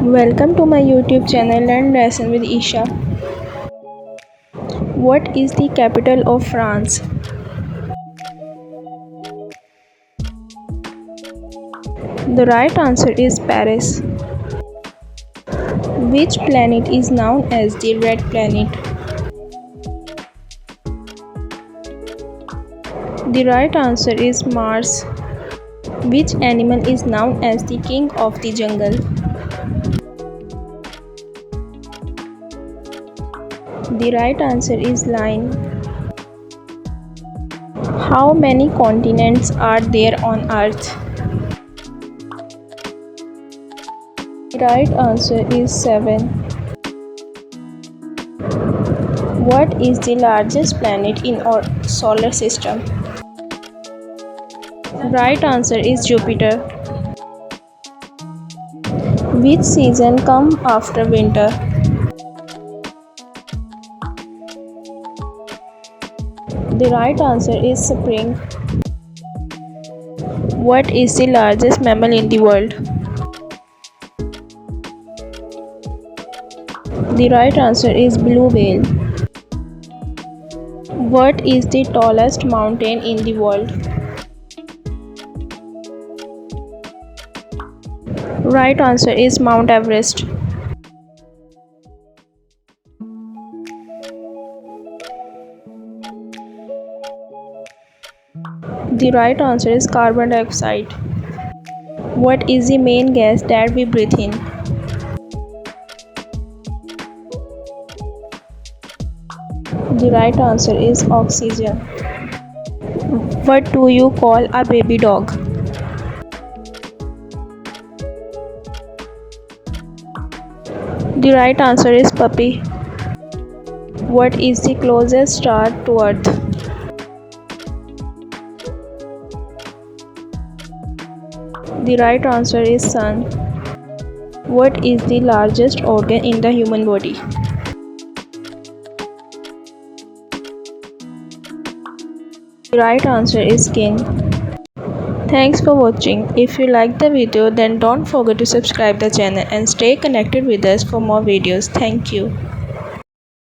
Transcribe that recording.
Welcome to my YouTube channel Learn Lesson with Esha. What is the capital of France? The right answer is Paris. Which planet is known as the red planet? The right answer is Mars. Which animal is known as the king of the jungle? The right answer is lion. How many continents are there on Earth? The right answer is 7. What is the largest planet in our solar system? Right answer is Jupiter. Which season comes after winter? The right answer is spring. What is the largest mammal in the world? The right answer is blue whale. What is the tallest mountain in the world? Right answer is Mount Everest. The right answer is carbon dioxide. What is the main gas that we breathe in? The right answer is oxygen. What do you call a baby dog? The right answer is puppy. What is the closest star to Earth? The right answer is sun. What is the largest organ in the human body? The right answer is skin. Thanks for watching. If you like the video, then don't forget to subscribe the channel and stay connected with us for more videos. Thank you.